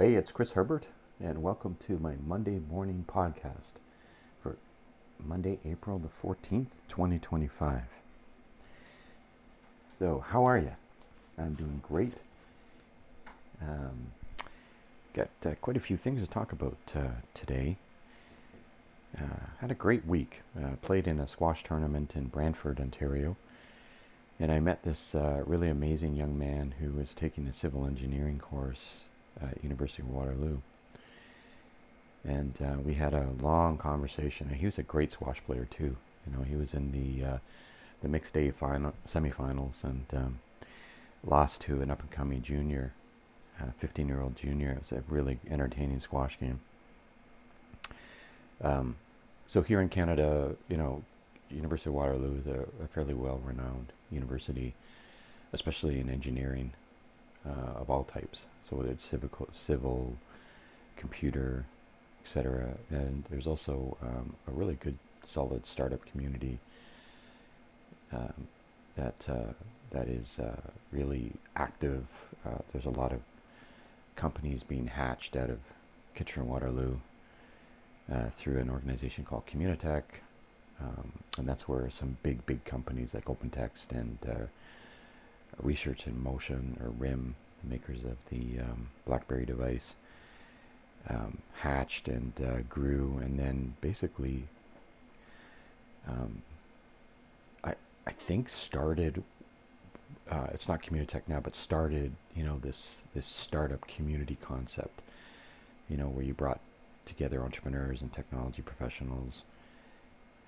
Hey, it's Chris Herbert, and welcome to my Monday morning podcast for Monday, April the 14th, 2025. So, how are you? I'm doing great. Um, got quite a few things to talk about today. Had a great week. Played in a squash tournament in Brantford, Ontario, and I met this really amazing young man who was taking a civil engineering course at University of Waterloo. And we had a long conversation. He was a great squash player too. You know, he was in the mixed A semifinals and lost to an up-and-coming junior, 15-year-old junior. It was a really entertaining squash game. So here in Canada, you know, University of Waterloo is a fairly well-renowned university, especially in engineering of all types. So whether it's civil, computer, etc. And there's also a really good, solid startup community um, that is really active. There's a lot of companies being hatched out of Kitchener-Waterloo through an organization called Communitech, and that's where some big companies like OpenText and Research in Motion, or RIM, the makers of the BlackBerry device, hatched and grew, and then basically, um, I think started. It's not Communitech now, but started, you know, this startup community concept. You know, where you brought together entrepreneurs and technology professionals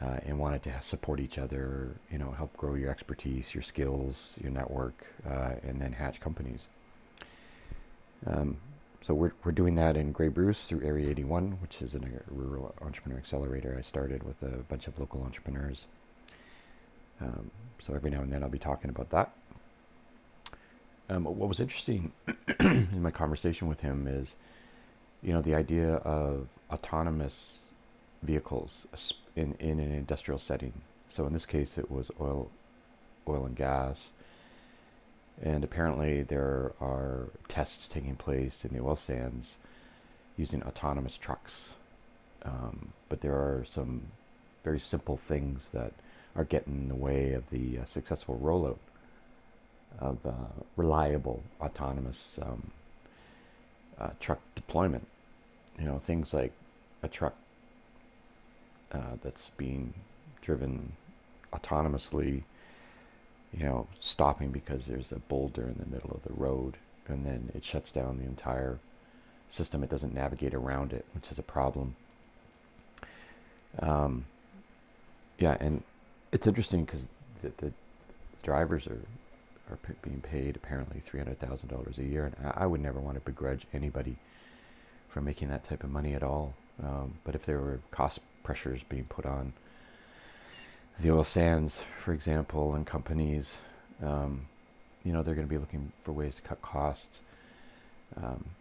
and wanted to support each other. You know, help grow your expertise, your skills, your network, and then hatch companies. So we're doing that in Grey Bruce through Area 81, which is a rural entrepreneur accelerator I started with a bunch of local entrepreneurs. So every now and then I'll be talking about that. What was interesting in my conversation with him is, you know, the idea of autonomous vehicles in an industrial setting. So in this case, it was oil and gas. And apparently there are tests taking place in the oil sands using autonomous trucks. But there are some very simple things that are getting in the way of the successful rollout of reliable autonomous truck deployment. You know, things like a truck that's being driven autonomously, you know, stopping because there's a boulder in the middle of the road, and then it shuts down the entire system. It doesn't navigate around it, which is a problem. Um, yeah, and it's interesting because the drivers are being paid apparently $300,000 a year, and I would never want to begrudge anybody for making that type of money at all. But if there were cost pressures being put on the oil sands, for example, and companies, you know, they're going to be looking for ways to cut costs.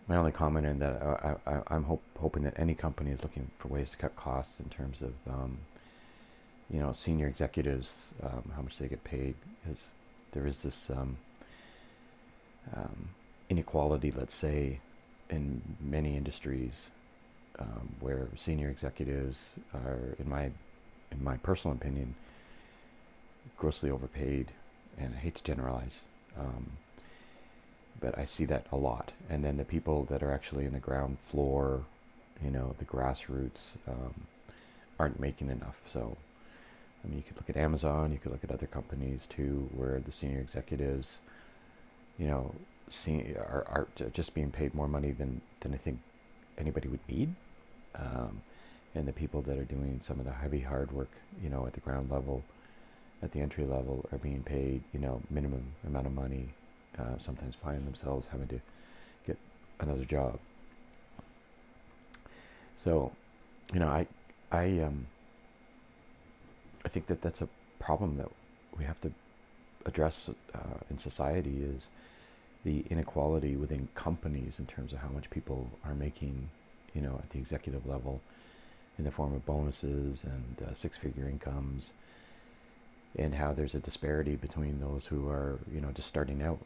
My only comment in that I'm hoping that any company is looking for ways to cut costs in terms of, you know, senior executives, how much they get paid, because there is this inequality, let's say, in many industries, where senior executives are, in my personal opinion, grossly overpaid. And I hate to generalize, but I see that a lot. And then the people that are actually in the ground floor, you know, the grassroots, aren't making enough. So, I mean, you could look at Amazon, you could look at other companies too, where the senior executives, you know, are just being paid more money than I think anybody would need. And the people that are doing some of the heavy hard work, you know, at the ground level, at the entry level, are being paid, you know, minimum amount of money, sometimes finding themselves having to get another job. So, you know, I think that that's a problem that we have to address in society, is the inequality within companies in terms of how much people are making, you know, at the executive level, in the form of bonuses and six-figure incomes, and how there's a disparity between those who are, you know, just starting out.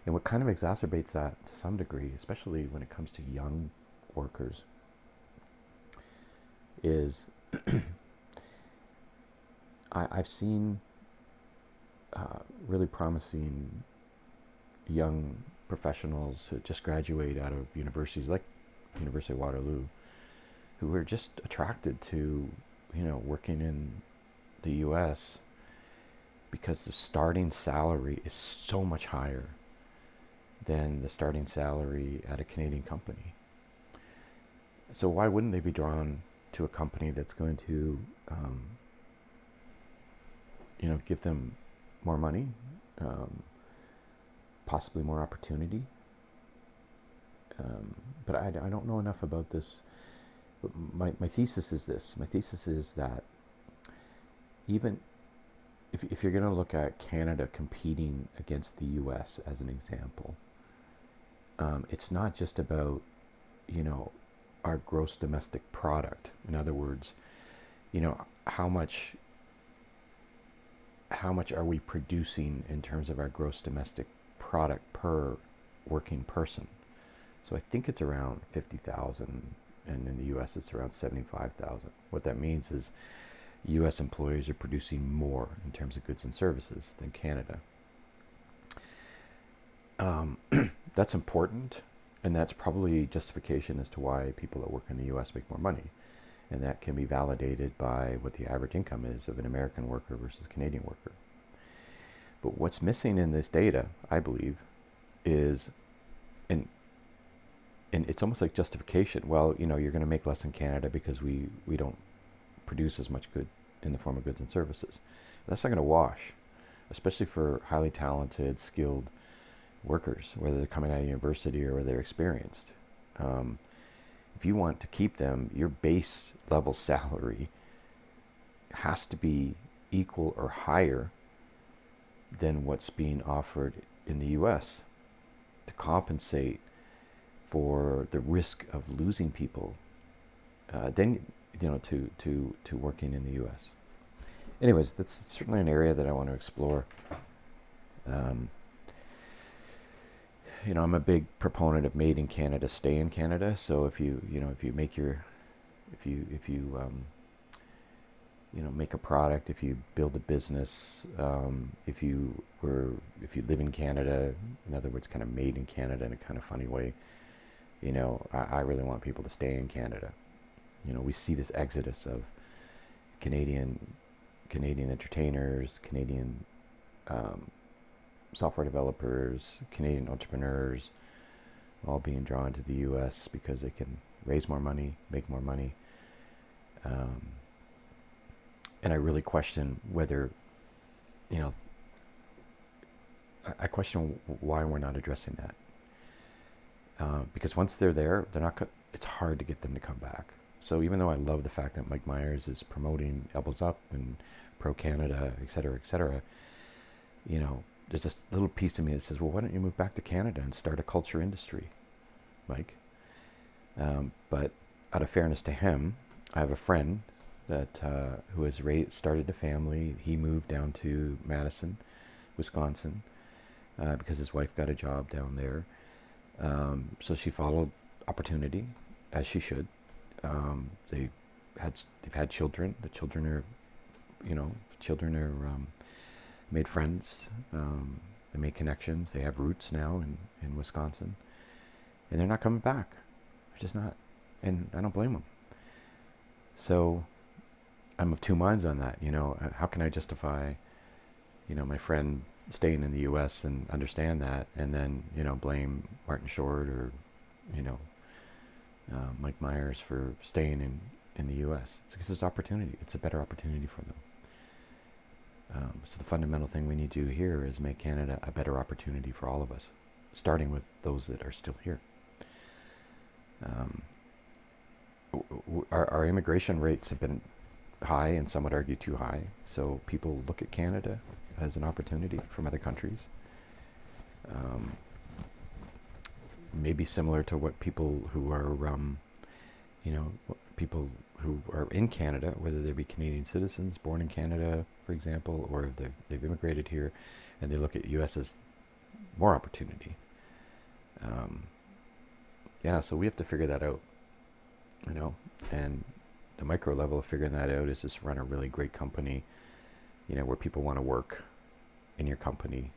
And what kind of exacerbates that to some degree, especially when it comes to young workers, is I've seen really promising young professionals who just graduate out of universities like University of Waterloo, who are just attracted to, working in the U.S. because the starting salary is so much higher than the starting salary at a Canadian company. So why wouldn't they be drawn to a company that's going to, give them more money, possibly more opportunity? But I don't know enough about this. But my thesis is this. My thesis is that even if you're going to look at Canada competing against the U.S. as an example, it's not just about, our gross domestic product. In other words, how much are we producing in terms of our gross domestic product per working person? So I think it's around 50,000, and in the U.S. it's around 75,000. What that means is U.S. employers are producing more in terms of goods and services than Canada. That's important, and that's probably justification as to why people that work in the U.S. make more money. And that can be validated by what the average income is of an American worker versus a Canadian worker. But what's missing in this data, I believe, is, and it's almost like justification. Well, you're going to make less in Canada because we don't produce as much good in the form of goods and services. That's not going to wash, especially for highly talented, skilled workers, whether they're coming out of university or whether they're experienced. If you want to keep them, your base level salary has to be equal or higher than what's being offered in the U.S. to compensate for the risk of losing people, to working in the U.S. Anyways, that's certainly an area that I want to explore. I'm a big proponent of made in Canada, stay in Canada. So if you make make a product, if you build a business, if you live in Canada, in other words, kind of made in Canada in a kind of funny way, I really want people to stay in Canada. We see this exodus of Canadian entertainers, Canadian software developers, Canadian entrepreneurs, all being drawn to the U.S. because they can raise more money, make more money. And I really question whether, I question why we're not addressing that. Because once they're there, it's hard to get them to come back. So even though I love the fact that Mike Myers is promoting Elbows Up and Pro-Canada, et cetera, there's this little piece of me that says, well, why don't you move back to Canada and start a culture industry, Mike? But out of fairness to him, I have a friend that who has started a family. He moved down to Madison, Wisconsin, because his wife got a job down there. So she followed opportunity, as she should. They've had children. The children are made friends. They made connections. They have roots now in Wisconsin, and they're not coming back. They're just not, and I don't blame them. So I'm of two minds on that. How can I justify, my friend staying in the U.S. and understand that, and then blame Martin Short or Mike Myers for staying in the U.S. It's because there's opportunity. It's a better opportunity for them. So the fundamental thing we need to do here is make Canada a better opportunity for all of us, starting with those that are still here. Our immigration rates have been high, and some would argue too high. So people look at Canada as an opportunity from other countries. Maybe similar to what people who are, people who are in Canada, whether they be Canadian citizens born in Canada, for example, or if they've immigrated here, and they look at U.S. as more opportunity. Um, yeah, so we have to figure that out, you know, and the micro level of figuring that out is just run a really great company, you know, where people want to work in your company,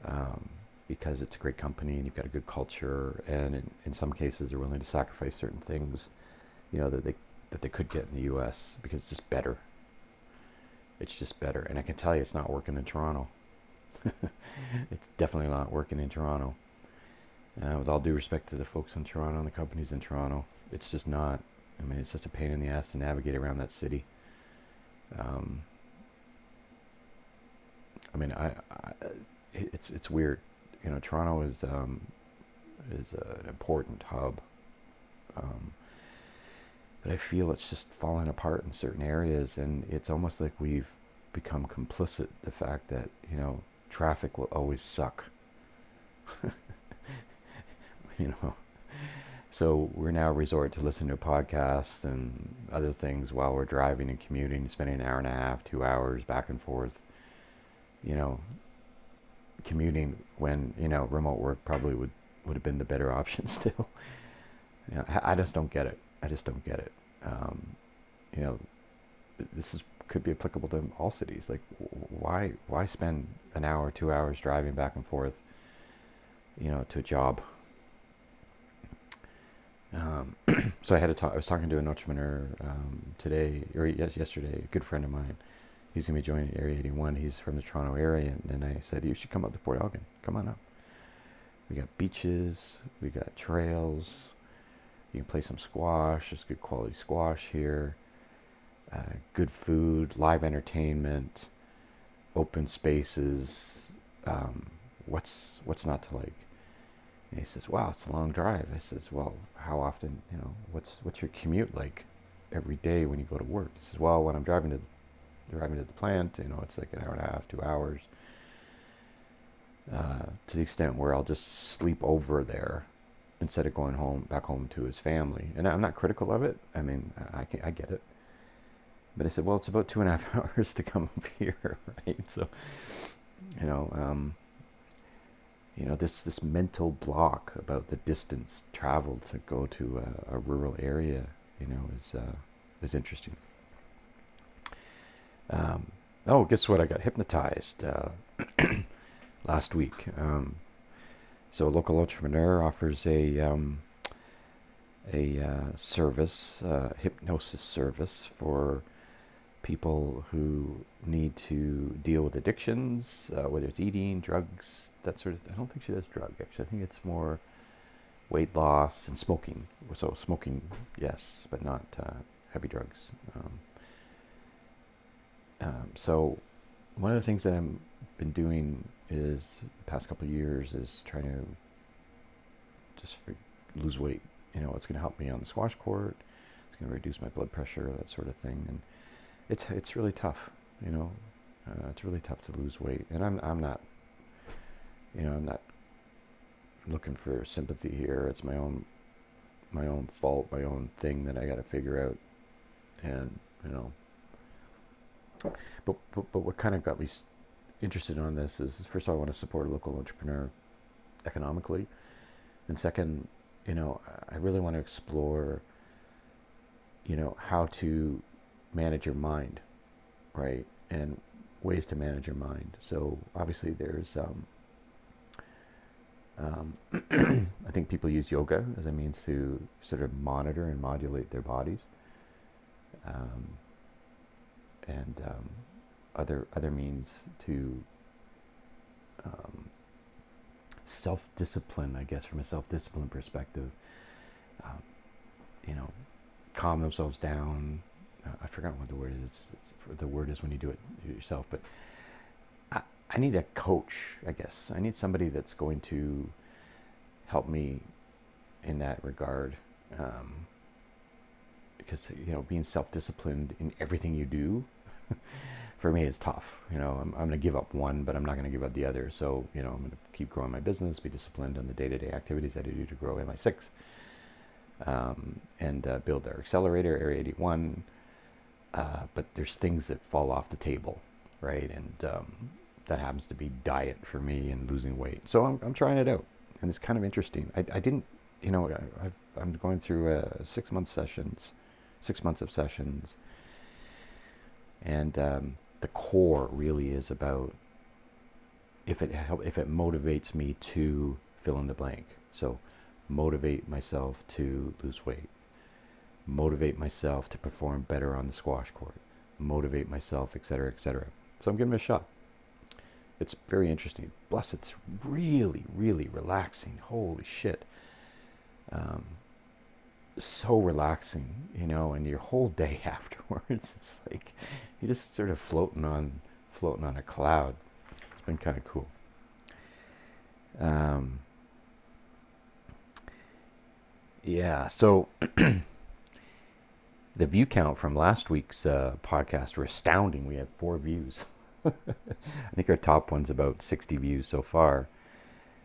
um, because it's a great company and you've got a good culture, and in some cases they're willing to sacrifice certain things, you know, that they could get in the U.S. because it's just better. It's just better, and I can tell you, it's not working in Toronto. It's definitely not working in Toronto. With all due respect to the folks in Toronto and the companies in Toronto, it's just not. I mean, it's just a pain in the ass to navigate around that city. Um, I mean, it's weird. You know, Toronto is an important hub, um, but I feel it's just falling apart in certain areas, and it's almost like we've become complicit. The fact that, you know, traffic will always suck. You know, so we're now resort to listen to podcasts and other things while we're driving and commuting, spending an hour and a half, 2 hours back and forth. You know, commuting when, you know, remote work probably would have been the better option still. You know, I just don't get it. I just don't get it. You know, this is could be applicable to all cities. Like, why spend an hour, 2 hours driving back and forth, you know, to a job? So I had to talk. I was talking to an entrepreneur today, or yesterday. A good friend of mine. He's gonna be joining Area 81. He's from the Toronto area, and I said, you should come up to Port Elgin. Come on up. We got beaches. We got trails. You can play some squash. There's good quality squash here. Good food, live entertainment, open spaces. What's not to like? And he says, "Wow, it's a long drive." I says, "Well, how often? You know, what's your commute like every day when you go to work?" He says, "Well, when I'm driving to the plant, you know, it's like an hour and a half, 2 hours. To the extent where I'll just sleep over there instead of going back home to his family." And I'm not critical of it. I mean, I get it. But I said, well, it's about 2.5 hours to come up here, right? So, you know, this mental block about the distance traveled to go to a rural area, you know, is interesting. Oh, guess what? I got hypnotized last week. So a local entrepreneur offers a service, hypnosis service for people who need to deal with addictions, whether it's eating, drugs, that sort of thing. I don't think she does drug, actually. I think it's more weight loss and smoking. So smoking, yes, but not heavy drugs. So one of the things that I've been doing is the past couple of years is trying to just lose weight. You know, it's going to help me on the squash court. It's going to reduce my blood pressure, that sort of thing. And it's really tough, you know. It's really tough to lose weight, and I'm not, you know, I'm not looking for sympathy here. It's my own fault, my own thing that I got to figure out, and you know. But what kind of got me interested on this is, first of all, I want to support a local entrepreneur economically, and second, you know, I really want to explore, you know, how to manage your mind, right? And ways to manage your mind. So obviously there's, I think people use yoga as a means to sort of monitor and modulate their bodies, and other means to self-discipline, I guess, from a self-discipline perspective, um, you know, calm themselves down. I forgot what the word is. The word is when you do it yourself. But I need a coach, I guess. I need somebody that's going to help me in that regard. Because, you know, being self-disciplined in everything you do, for me, is tough. You know, I'm going to give up one, but I'm not going to give up the other. So, you know, I'm going to keep growing my business, be disciplined on the day-to-day activities that I do to grow MI6, and build our accelerator, Area 81. But there's things that fall off the table, right? And that happens to be diet for me and losing weight. So I'm trying it out, and it's kind of interesting. I didn't, I'm going through 6 month sessions, 6 months of sessions, and the core really is about if it motivates me to fill in the blank. So motivate myself to lose weight, motivate myself to perform better on the squash court, motivate myself, etc., etc. So I'm giving it a shot. It's very interesting. Plus, it's really, really relaxing. Holy shit. So relaxing, and your whole day afterwards, it's like you're just sort of floating on a cloud. It's been kind of cool. Yeah, so the view count from last week's podcast were astounding. We had 4 views. I think our top one's about 60 views so far.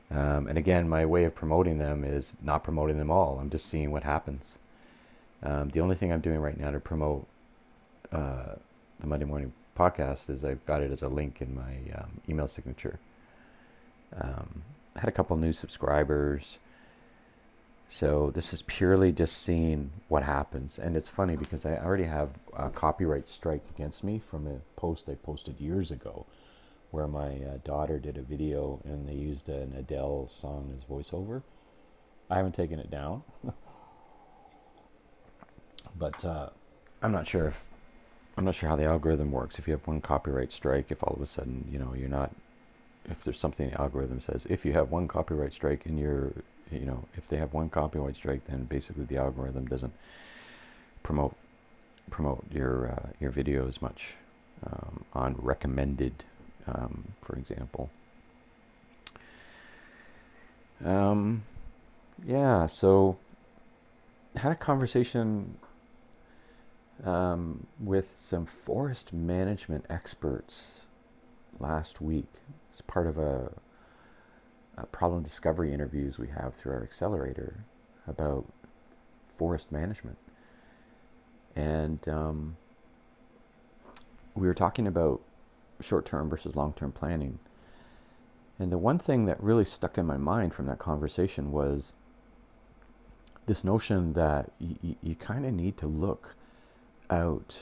And again, my way of promoting them is not promoting them all. I'm just seeing what happens. The only thing I'm doing right now to promote the Monday morning podcast is I've got it as a link in my email signature. I had a couple new subscribers. So this is purely just seeing what happens. And it's funny because I already have a copyright strike against me from a post I posted years ago where my daughter did a video and they used an Adele song as voiceover. I haven't taken it down. But I'm not sure how the algorithm works. If you have one copyright strike, if all of a sudden, you're not, if there's something the algorithm says, if you have one copyright strike and if they have one copyright strike, then basically the algorithm doesn't promote your video as much on recommended, for example. Yeah, so I had a conversation with some forest management experts last week as part of a problem discovery interviews we have through our accelerator about forest management. And we were talking about short-term versus long-term planning. And the one thing that really stuck in my mind from that conversation was this notion that you kind of need to look out,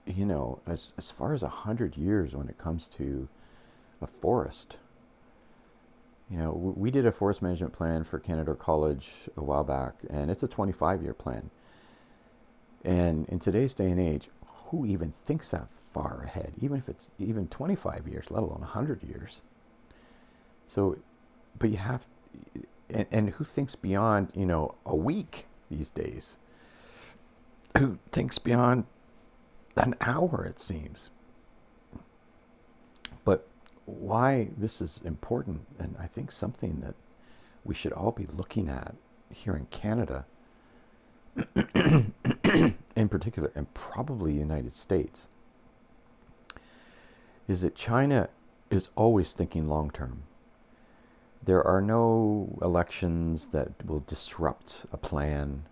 as far as 100 years when it comes to a forest. We did a forest management plan for Canada College a while back, and it's a 25-year plan. And in today's day and age, who even thinks that far ahead, even if it's even 25 years, let alone 100 years? So, but you have, and who thinks beyond, a week these days? Who thinks beyond an hour, it seems? But why this is important, and I think something that we should all be looking at here in Canada, in particular, and probably the United States, is that China is always thinking long term. There are no elections that will disrupt a plan,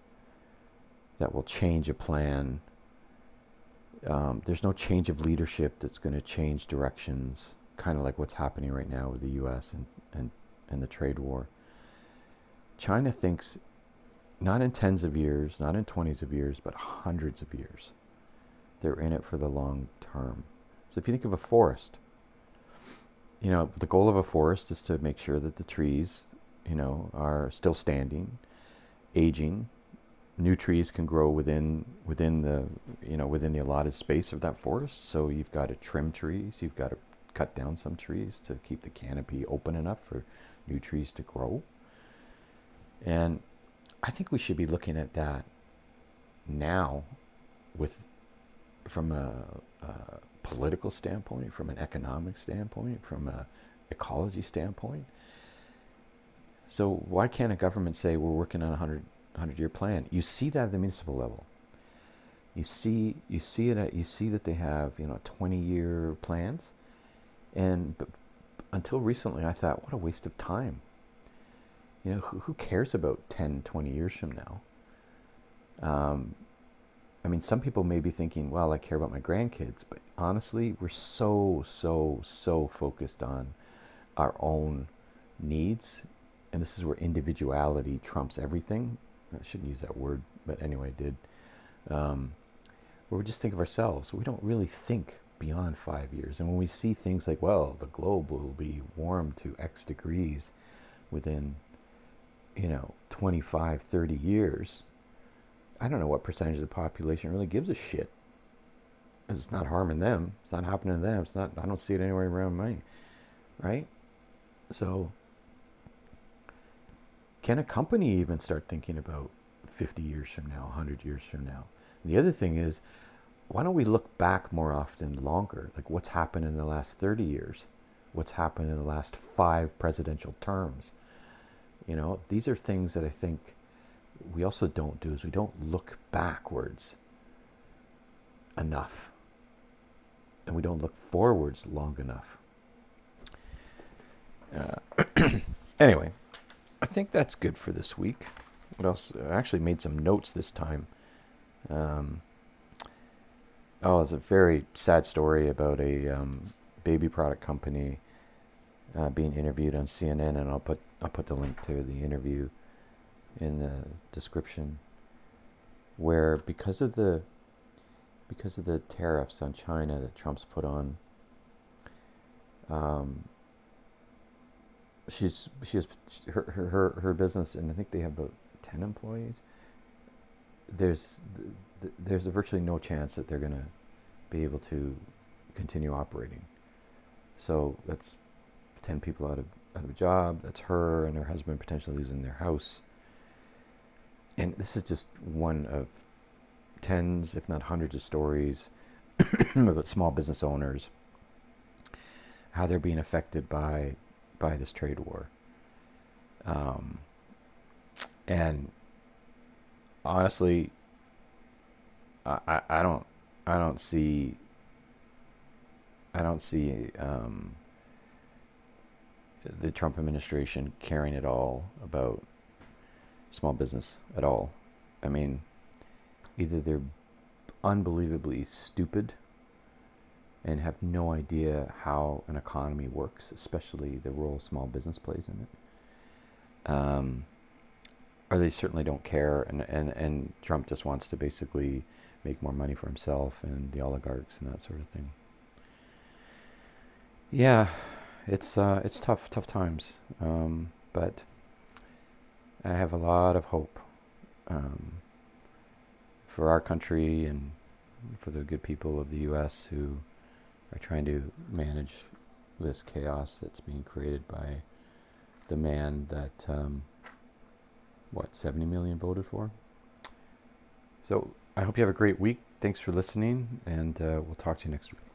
that will change a plan. There's no change of leadership that's going to change directions, kind of like what's happening right now with the U.S. and the trade war. China thinks not in tens of years, not in 20s of years, but hundreds of years. They're in it for the long term. So if you think of a forest, the goal of a forest is to make sure that the trees, are still standing, aging. New trees can grow within the allotted space of that forest. So you've got to trim trees, you've got to cut down some trees to keep the canopy open enough for new trees to grow. And I think we should be looking at that now from a political standpoint, from an economic standpoint, from an ecology standpoint. So why can't a government say we're working on a 100-year plan? You see that at the municipal level. You see that they have 20-year plans, but until recently I thought, what a waste of time. Who cares about 10, 20 years from now? I mean, some people may be thinking, well, I care about my grandkids, but honestly, we're so focused on our own needs. And this is where individuality trumps everything. I shouldn't use that word, but anyway, I did. Um, where we just think of ourselves. We don't really think beyond 5 years. And when we see things like, well, the globe will be warm to X degrees within, 25, 30 years, I don't know what percentage of the population really gives a shit. It's not harming them. It's not happening to them. It's not. I don't see it anywhere around me, right? So, can a company even start thinking about 50 years from now, 100 years from now? And the other thing is, why don't we look back more often, longer? Like what's happened in the last 30 years? What's happened in the last 5 presidential terms? These are things that I think we also don't do, is we don't look backwards enough. And we don't look forwards long enough. Anyway, I think that's good for this week. What else? I actually made some notes this time. It's a very sad story about a baby product company being interviewed on CNN, and I'll put the link to the interview in the description. Where because of the tariffs on China that Trump's put on, she has her business, and I think they have about 10 employees. There's virtually no chance that they're going to be able to continue operating. So that's 10 people out of a job. That's her and her husband potentially losing their house. And this is just one of tens, if not hundreds, of stories about small business owners, how they're being affected by this trade war. And honestly, I don't see the Trump administration caring at all about small business at all. I mean, either they're unbelievably stupid and have no idea how an economy works, especially the role small business plays in it, or they certainly don't care, and Trump just wants to basically make more money for himself and the oligarchs and that sort of thing. Yeah, it's tough times, but I have a lot of hope for our country and for the good people of the U.S. who are trying to manage this chaos that's being created by the man that 70 million voted for. So I hope you have a great week. Thanks for listening, and we'll talk to you next week.